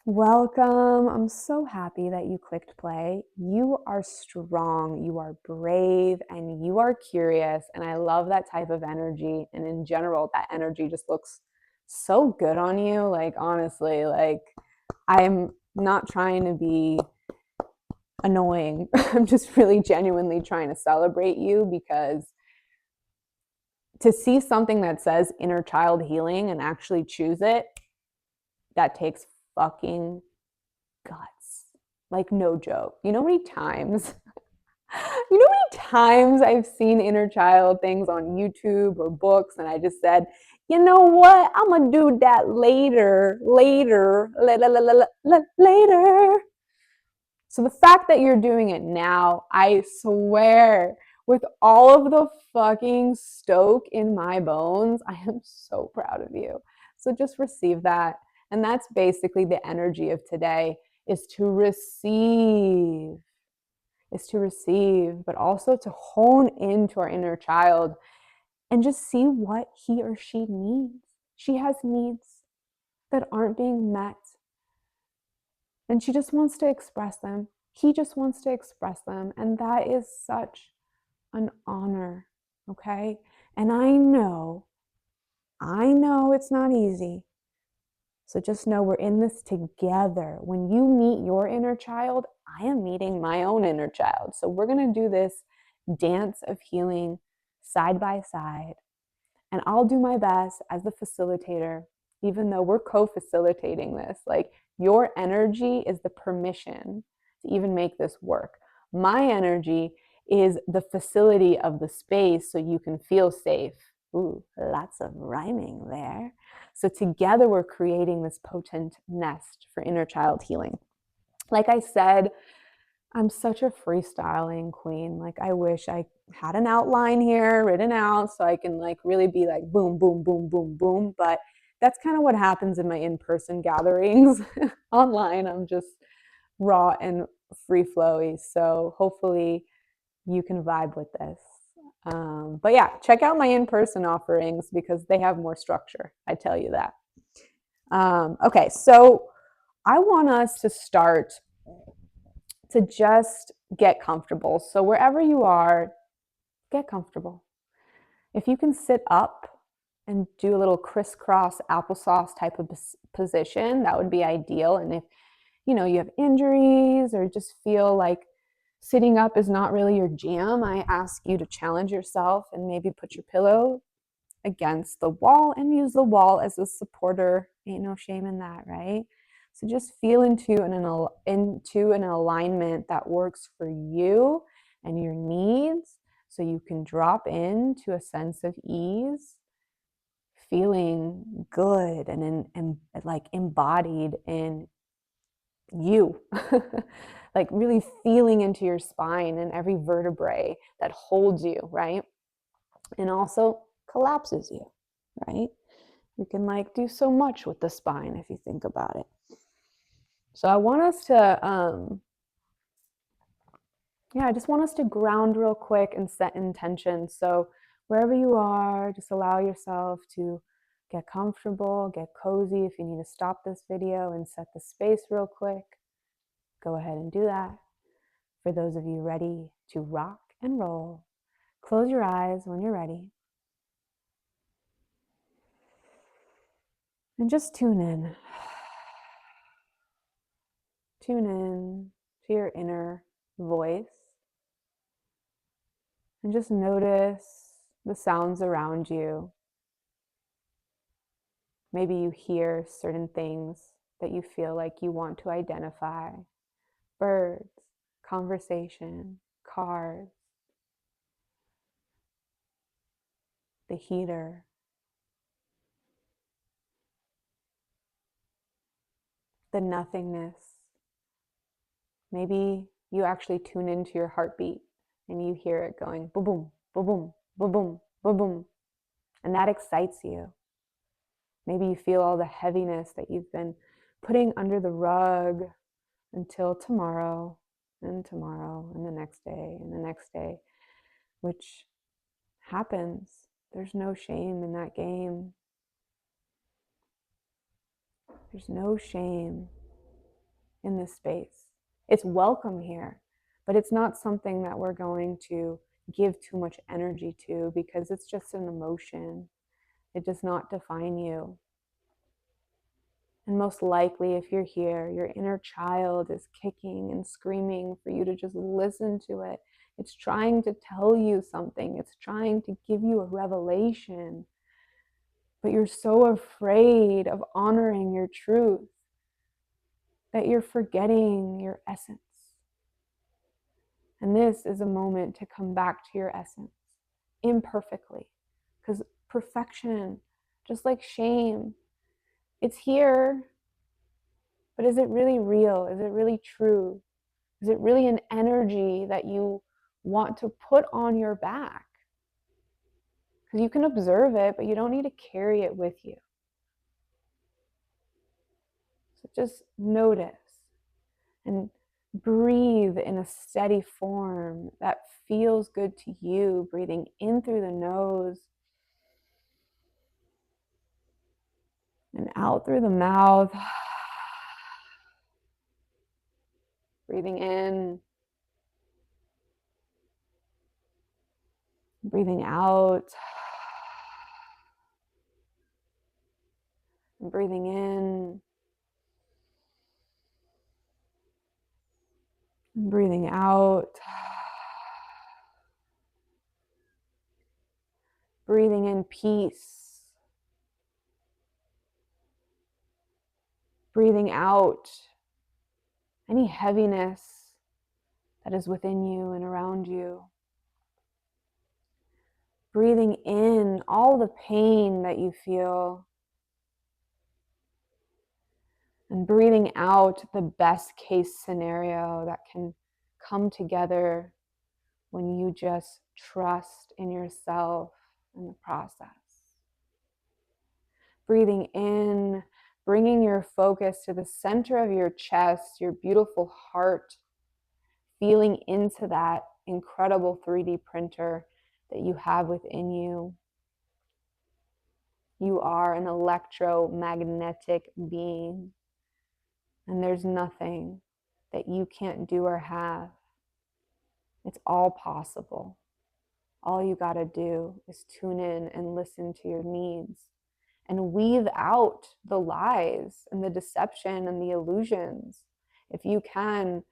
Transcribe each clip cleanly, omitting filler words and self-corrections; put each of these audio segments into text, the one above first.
Welcome. I'm so happy that you clicked play. You are strong, you are brave, and you are curious. And I love that type of energy. And in general, that energy just looks so good on you. Like, honestly, like, I'm not trying to be annoying. I'm just really genuinely trying to celebrate you because to see something that says inner child healing and actually choose it, that takes fucking guts. Like, no joke. You know how many times, I've seen inner child things on YouTube or books, and I just said, you know what? I'm gonna do that later. So the fact that you're doing it now, I swear, with all of the fucking stoke in my bones, I am so proud of you. So just receive that. And that's basically the energy of today, is to receive, but also to hone into our inner child and just see what he or she needs. She has needs that aren't being met, and she just wants to express them. He just wants to express them. And that is such an honor. Okay. And I know it's not easy. So just know we're in this together. When you meet your inner child, I am meeting my own inner child. So we're going to do this dance of healing side by side. And I'll do my best as the facilitator, even though we're co-facilitating this. Like, your energy is the permission to even make this work. My energy is the facility of the space so you can feel safe. Ooh, lots of rhyming there. So together we're creating this potent nest for inner child healing. Like I said, I'm such a freestyling queen. Like, I wish I had an outline here written out so I can like really be like boom, boom, boom, boom, boom. But that's kind of what happens in my in-person gatherings. Online, I'm just raw and free flowy. So hopefully you can vibe with this. But yeah, check out my in-person offerings because they have more structure. I tell you that. Okay, so I want us to start to just get comfortable. So wherever you are, get comfortable. If you can sit up and do a little crisscross applesauce type of position, that would be ideal. And if you have injuries or just feel like sitting up is not really your jam, I ask you to challenge yourself and maybe put your pillow against the wall and use the wall as a supporter. Ain't no shame in that, right? So just feel into an alignment that works for you and your needs, so you can drop into a sense of ease, feeling good and like embodied in you. Like, really feeling into your spine and every vertebrae that holds you, right? And also collapses you, right? We can like do so much with the spine if you think about it. So I just want us to ground real quick and set intention. So wherever you are, just allow yourself to get comfortable, get cozy. If you need to stop this video and set the space real quick, go ahead and do that. For those of you ready to rock and roll, close your eyes when you're ready. And just tune in. Tune in to your inner voice. And just notice the sounds around you. Maybe you hear certain things that you feel like you want to identify. Birds, conversation, cars, the heater. The nothingness. Maybe you actually tune into your heartbeat and you hear it going boom, boom, boom, boom, boom, boom, boom, boom. And that excites you. Maybe you feel all the heaviness that you've been putting under the rug until tomorrow and tomorrow and the next day and the next day, which happens. There's no shame in that game. There's no shame. in this space. It's welcome here, but it's not something that we're going to give too much energy to because it's just an emotion. It does not define you. And most likely, if you're here, your inner child is kicking and screaming for you to just listen to it. It's trying to tell you something. It's trying to give you a revelation. But you're so afraid of honoring your truth that you're forgetting your essence. And this is a moment to come back to your essence imperfectly. Because perfection, just like shame, it's here. But is it really real? Is it really true? Is it really an energy that you want to put on your back? Because you can observe it, but you don't need to carry it with you. So just notice and breathe in a steady form that feels good to you, breathing in through the nose and out through the mouth. Breathing in, breathing out, breathing in, breathing out, breathing in peace, breathing out any heaviness that is within you and around you. Breathing in all the pain that you feel. And breathing out the best case scenario that can come together when you just trust in yourself and the process. Breathing in, bringing your focus to the center of your chest, your beautiful heart, feeling into that incredible 3D printer that you have within you. You are an electromagnetic being, and there's nothing that you can't do or have. It's all possible. All you got to do is tune in and listen to your needs and weave out the lies and the deception and the illusions. If you can,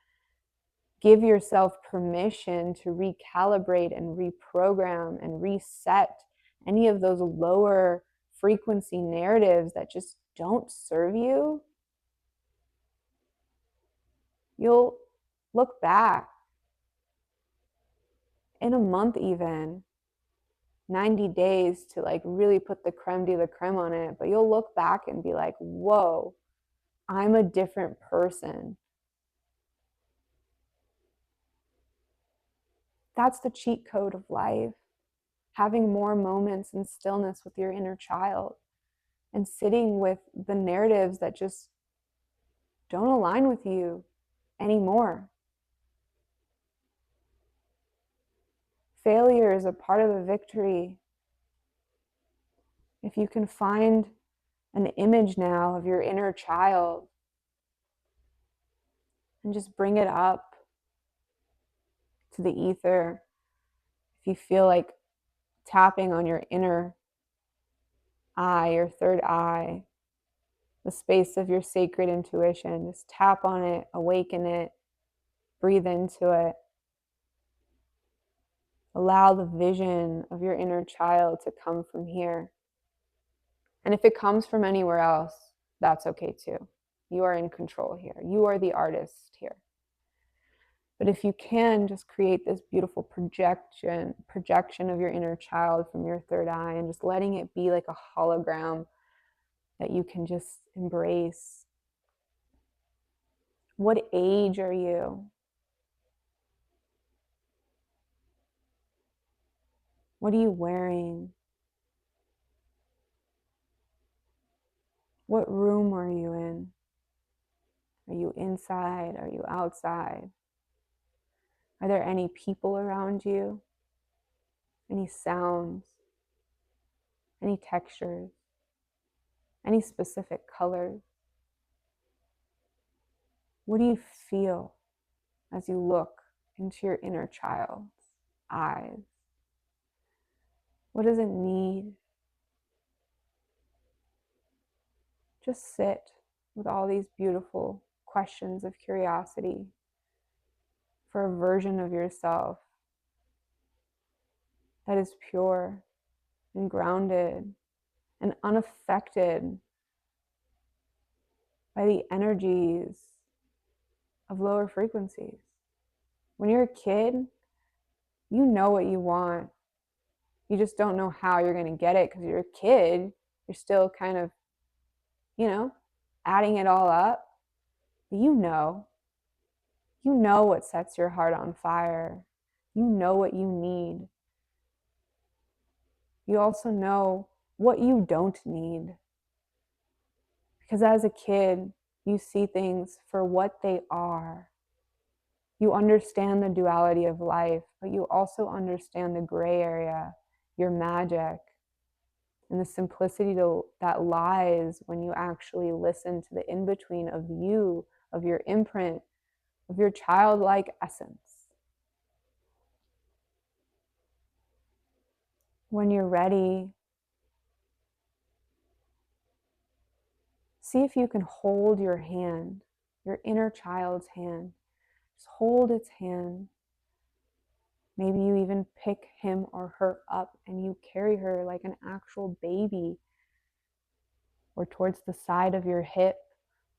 give yourself permission to recalibrate and reprogram and reset any of those lower frequency narratives that just don't serve you. You'll look back in a month, even 90 days to like really put the creme de la creme on it, but you'll look back and be like, whoa, I'm a different person. That's the cheat code of life. Having more moments in stillness with your inner child and sitting with the narratives that just don't align with you anymore. Failure is a part of the victory. If you can find an image now of your inner child and just bring it up to the ether, if you feel like tapping on your inner eye, your third eye, the space of your sacred intuition, just tap on it, awaken it, breathe into it. Allow the vision of your inner child to come from here. And if it comes from anywhere else, that's okay too. You are in control here. You are the artist here. But if you can just create this beautiful projection of your inner child from your third eye and just letting it be like a hologram that you can just embrace. What age are you? What are you wearing? What room are you in? Are you inside? Are you outside? Are there any people around you? Any sounds? Any textures? Any specific colors? What do you feel as you look into your inner child's eyes? What does it need? Just sit with all these beautiful questions of curiosity for a version of yourself that is pure and grounded and unaffected by the energies of lower frequencies. When you're a kid, you know what you want. You just don't know how you're going to get it because you're a kid. You're still kind of, adding it all up. But you know what sets your heart on fire. You know what you need. You also know what you don't need. Because as a kid, you see things for what they are. You understand the duality of life, but you also understand the gray area, your magic, and the simplicity that lies when you actually listen to the in-between of you, of your imprint, of your childlike essence. When you're ready, see if you can hold your hand, your inner child's hand. Just hold its hand. Maybe you even pick him or her up and you carry her like an actual baby, or towards the side of your hip,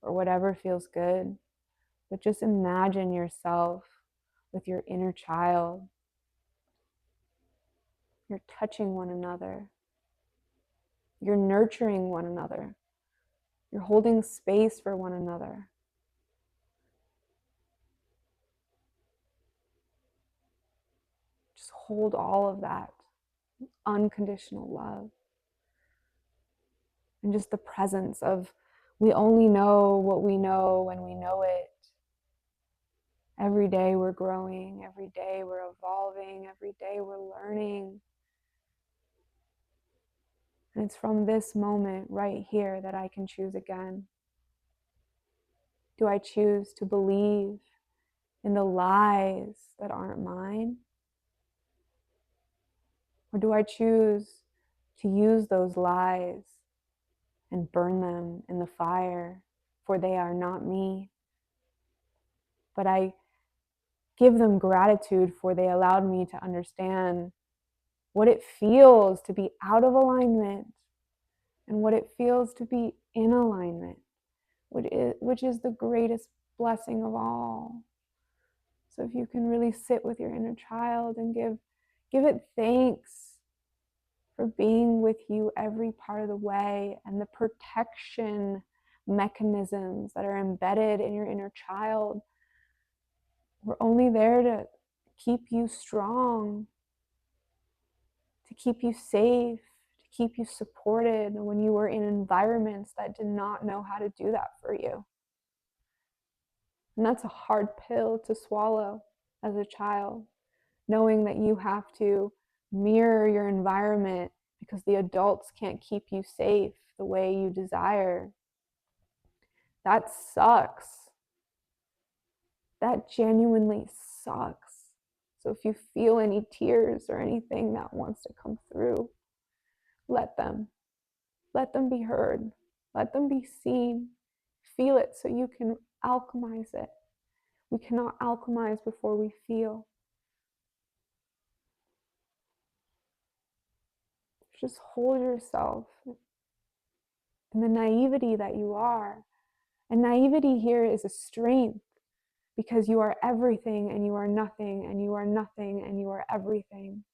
or whatever feels good. But just imagine yourself with your inner child. You're touching one another. You're nurturing one another. You're holding space for one another. Just hold all of that unconditional love. And just the presence of, we only know what we know when we know it. Every day we're growing, every day we're evolving, every day we're learning. And it's from this moment right here that I can choose again. Do I choose to believe in the lies that aren't mine? Or do I choose to use those lies and burn them in the fire? For they are not me. But I give them gratitude, for they allowed me to understand what it feels to be out of alignment and what it feels to be in alignment, which is the greatest blessing of all. So if you can really sit with your inner child and give it thanks for being with you every part of the way, and the protection mechanisms that are embedded in your inner child were only there to keep you strong, to keep you safe, to keep you supported when you were in environments that did not know how to do that for you. And that's a hard pill to swallow as a child, knowing that you have to mirror your environment because the adults can't keep you safe the way you desire. That sucks. That genuinely sucks. So if you feel any tears or anything that wants to come through, let them. Let them be heard. Let them be seen. Feel it so you can alchemize it. We cannot alchemize before we feel. Just hold yourself in the naivety that you are. And naivety here is a strength, because you are everything and you are nothing and you are nothing and you are everything.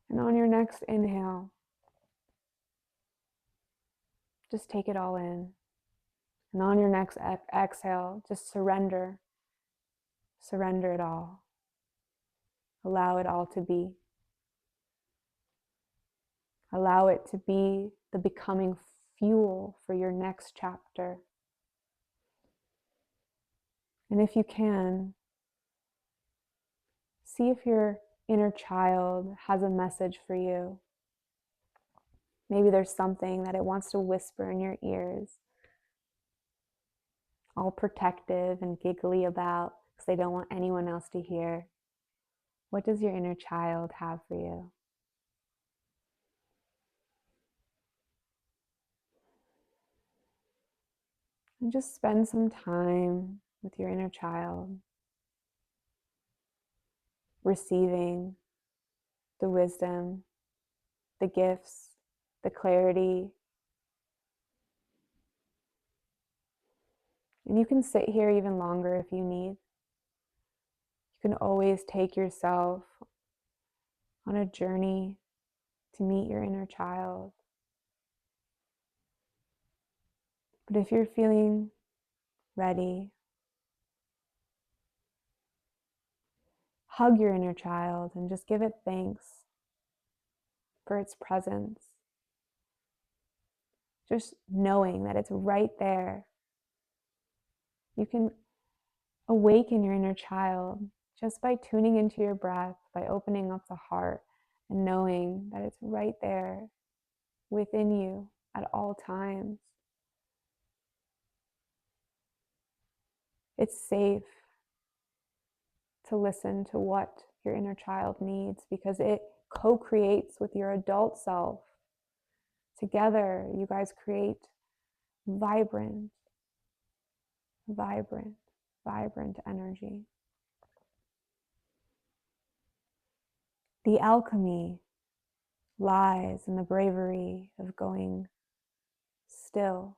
And on your next inhale, just take it all in. And on your next exhale, just surrender. Surrender it all. Allow it all to be. Allow it to be the becoming fuel for your next chapter. And if you can, see if your inner child has a message for you. Maybe there's something that it wants to whisper in your ears, all protective and giggly about because they don't want anyone else to hear. What does your inner child have for you? And just spend some time with your inner child, receiving the wisdom, the gifts, the clarity. And you can sit here even longer if you need. You can always take yourself on a journey to meet your inner child. But if you're feeling ready, hug your inner child and just give it thanks for its presence. Just knowing that it's right there. You can awaken your inner child just by tuning into your breath, by opening up the heart and knowing that it's right there within you at all times. It's safe to listen to what your inner child needs because it co-creates with your adult self. Together, you guys create vibrant, vibrant, vibrant energy. The alchemy lies in the bravery of going still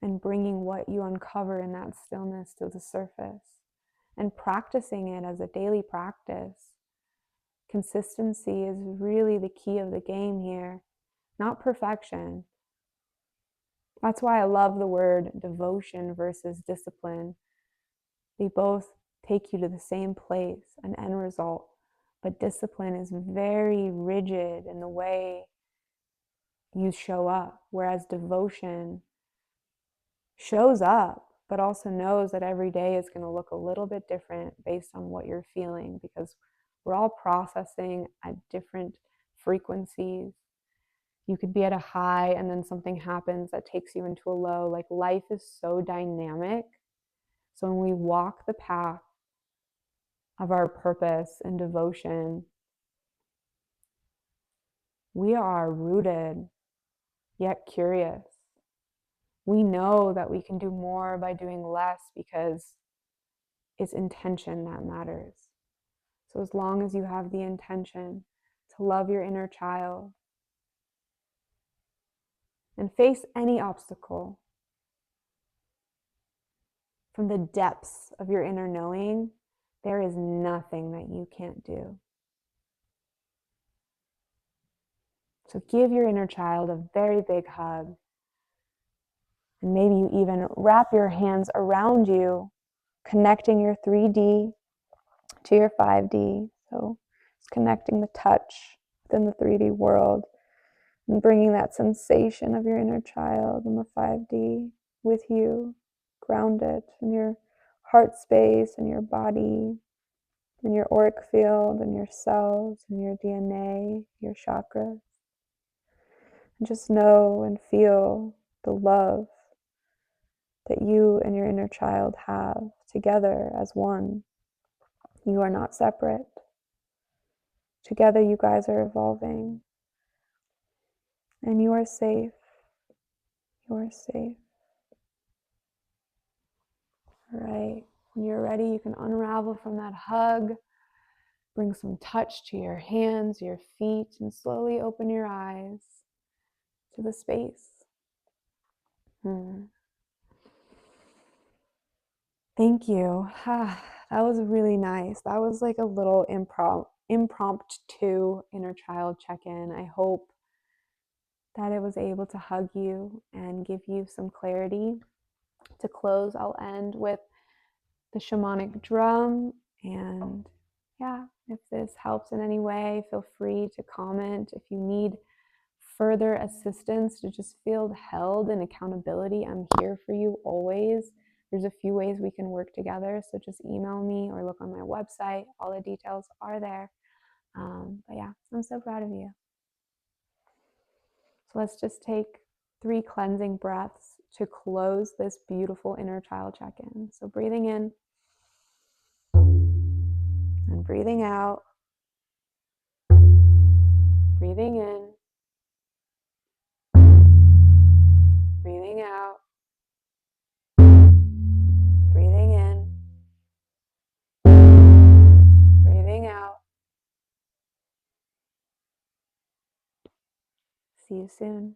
and bringing what you uncover in that stillness to the surface and practicing it as a daily practice. Consistency is really the key of the game here, not perfection. That's why I love the word devotion versus discipline. They both take you to the same place, an end result, but discipline is very rigid in the way you show up, whereas devotion shows up, but also knows that every day is going to look a little bit different based on what you're feeling because we're all processing at different frequencies. You could be at a high and then something happens that takes you into a low. Like life is so dynamic. So when we walk the path of our purpose and devotion, we are rooted yet curious. We know that we can do more by doing less because it's intention that matters. So as long as you have the intention to love your inner child and face any obstacle from the depths of your inner knowing, there is nothing that you can't do. So give your inner child a very big hug. And maybe you even wrap your hands around you, connecting your 3D to your 5D. So just connecting the touch within the 3D world and bringing that sensation of your inner child in the 5D with you, grounded in your heart space and your body, in your auric field, and your cells, and your DNA, your chakras. And just know and feel the love that you and your inner child have together as one. You are not separate. Together you guys are evolving. And you are safe. You are safe. All right. When you're ready, you can unravel from that hug. Bring some touch to your hands, your feet, and slowly open your eyes to the space. Thank you. That was really nice. That was like a little impromptu inner child check-in. I hope that it was able to hug you and give you some clarity. To close, I'll end with the shamanic drum. And yeah, if this helps in any way, feel free to comment. If you need further assistance to just feel held and accountability, I'm here for you always. There's a few ways we can work together, so just email me or look on my website. All the details are there. But yeah, I'm so proud of you. So let's just take 3 cleansing breaths to close this beautiful inner child check-in. So breathing in and breathing out, breathing in, breathing out, breathing in, breathing out. See you soon.